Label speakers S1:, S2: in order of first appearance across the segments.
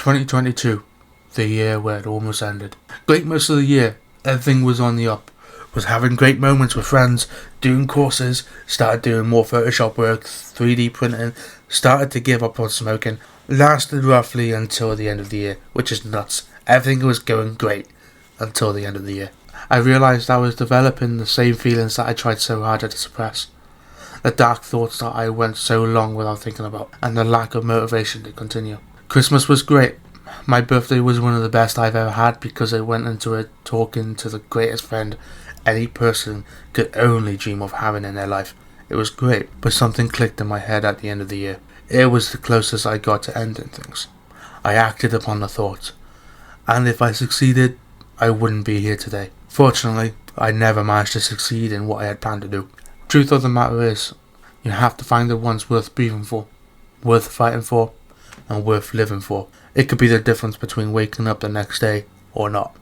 S1: 2022, the year where it almost ended. Great most of the year, everything was on the up. Was having great moments with friends, doing courses, started doing more Photoshop work, 3D printing, started to give up on smoking. Lasted roughly until the end of the year, which is nuts. Everything was going great until the end of the year. I realised I was developing the same feelings that I tried so hard to suppress. The dark thoughts that I went so long without thinking about, and the lack of motivation to continue. Christmas was great. My birthday was one of the best I've ever had because I went into it talking to the greatest friend any person could only dream of having in their life. It was great, but something clicked in my head at the end of the year. It was the closest I got to ending things. I acted upon the thought, and if I succeeded, I wouldn't be here today. Fortunately, I never managed to succeed in what I had planned to do. Truth of the matter is, you have to find the ones worth breathing for, worth fighting for, and worth living for. It could be the difference between waking up the next day or not.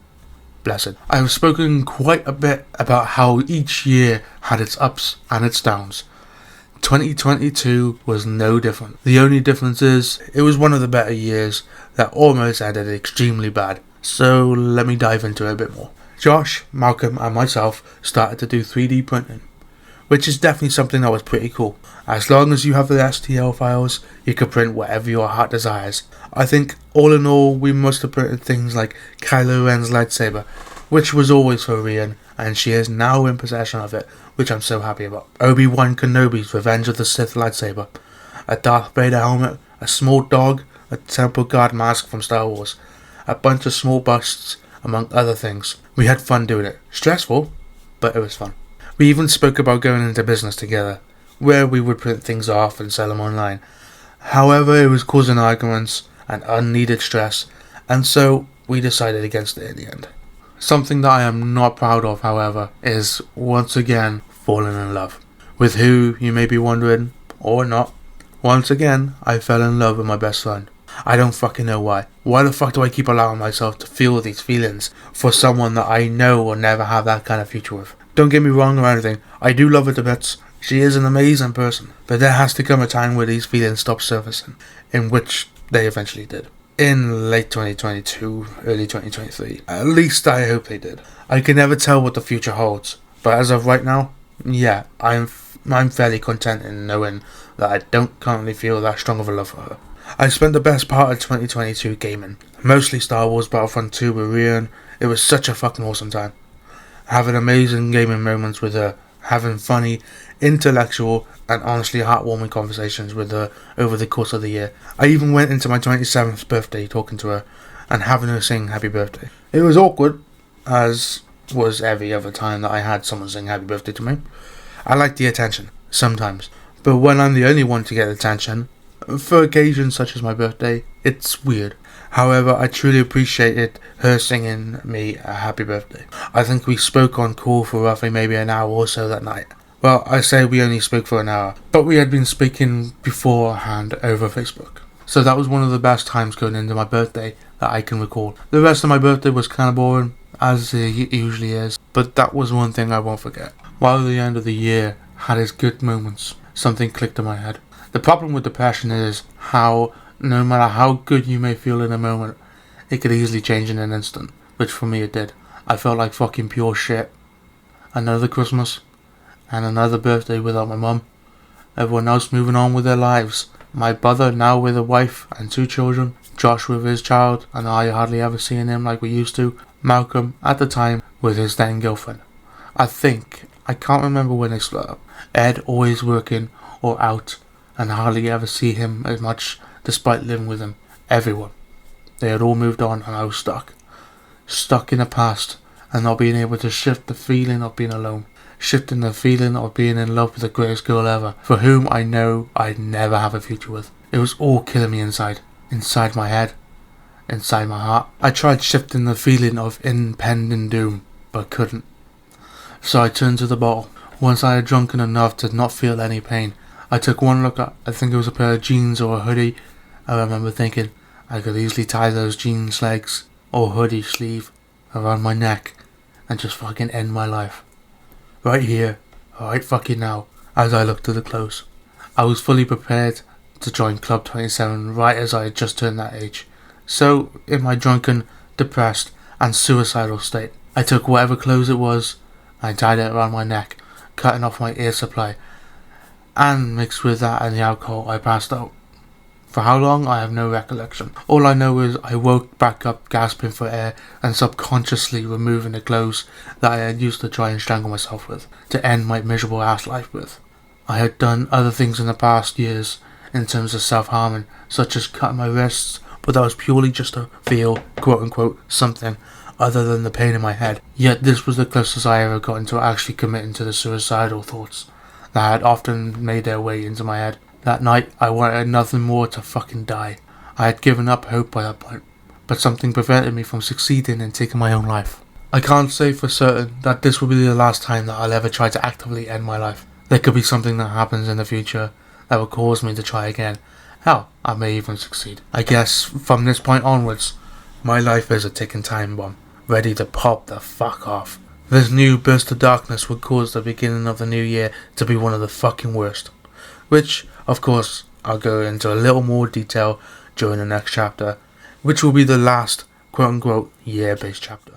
S1: Blessed. I have spoken quite a bit about how each year had its ups and its downs. 2022 was no different. The only difference is, it was one of the better years that almost ended extremely bad. So let me dive into it a bit more. Josh, Malcolm and myself started to do 3D printing, which is definitely something that was pretty cool. As long as you have the STL files, you can print whatever your heart desires. I think all in all, we must have printed things like Kylo Ren's lightsaber, which was always for Rian, and she is now in possession of it, which I'm so happy about. Obi-Wan Kenobi's Revenge of the Sith lightsaber, a Darth Vader helmet, a small dog, a temple guard mask from Star Wars, a bunch of small busts, among other things. We had fun doing it. Stressful, but it was fun. We even spoke about going into business together, where we would print things off and sell them online. However, it was causing arguments and unneeded stress, and so we decided against it in the end. Something that I am not proud of, however, is once again falling in love. With who, you may be wondering, or not. Once again, I fell in love with my best friend. I don't fucking know why. Why the fuck do I keep allowing myself to feel these feelings for someone that I know will never have that kind of future with? Don't get me wrong or anything, I do love her to bits. She is an amazing person, but there has to come a time where these feelings stop surfacing, in which they eventually did. In late 2022, early 2023. At least I hope they did. I can never tell what the future holds, but as of right now, yeah, I'm fairly content in knowing that I don't currently feel that strong of a love for her. I spent the best part of 2022 gaming, mostly Star Wars Battlefront 2 with Rian. It was such a fucking awesome time. Having amazing gaming moments with her, having funny, intellectual and honestly heartwarming conversations with her over the course of the year. I even went into my 27th birthday talking to her and having her sing happy birthday. It was awkward, as was every other time that I had someone sing happy birthday to me. I like the attention, sometimes, but when I'm the only one to get attention, for occasions such as my birthday, it's weird. However, I truly appreciated her singing me a happy birthday. I think we spoke on call for roughly maybe an hour or so that night. Well, I say we only spoke for an hour, but we had been speaking beforehand over Facebook. So that was one of the best times going into my birthday that I can recall. The rest of my birthday was kind of boring, as it usually is, but that was one thing I won't forget. While the end of the year had its good moments, something clicked in my head. The problem with depression is how, no matter how good you may feel in a moment, it could easily change in an instant, which for me it did. I felt like fucking pure shit. Another Christmas, and another birthday without my mum. Everyone else moving on with their lives. My brother now with a wife and 2 children. Josh with his child, and I hardly ever seeing him like we used to. Malcolm, at the time, with his then girlfriend. I can't remember when they split up. Ed always working or out, and hardly ever see him as much despite living with him. Everyone. They had all moved on and I was stuck. Stuck in the past and not being able to shift the feeling of being alone. Shifting the feeling of being in love with the greatest girl ever, for whom I know I'd never have a future with. It was all killing me inside. Inside my head. Inside my heart. I tried shifting the feeling of impending doom, but couldn't. So I turned to the bottle. Once I had drunken enough to not feel any pain, I took one look at, I think it was a pair of jeans or a hoodie. I remember thinking I could easily tie those jeans legs or hoodie sleeve around my neck and just fucking end my life. Right here, right fucking now, as I looked to the close. I was fully prepared to join Club 27 right as I had just turned that age. So, in my drunken, depressed, and suicidal state, I took whatever clothes it was, I tied it around my neck, cutting off my air supply, and mixed with that and the alcohol, I passed out. For how long, I have no recollection. All I know is I woke back up gasping for air and subconsciously removing the clothes that I had used to try and strangle myself with, to end my miserable ass life with. I had done other things in the past years in terms of self-harming, such as cutting my wrists, but that was purely just to feel, quote-unquote, something other than the pain in my head. Yet this was the closest I ever gotten to actually committing to the suicidal thoughts that had often made their way into my head. That night, I wanted nothing more to fucking die. I had given up hope by that point, but something prevented me from succeeding in taking my own life. I can't say for certain that this will be the last time that I'll ever try to actively end my life. There could be something that happens in the future that will cause me to try again. Hell, I may even succeed. I guess from this point onwards, my life is a ticking time bomb, ready to pop the fuck off. This new burst of darkness would cause the beginning of the new year to be one of the fucking worst. Which, of course, I'll go into a little more detail during the next chapter, which will be the last quote-unquote year-based chapter.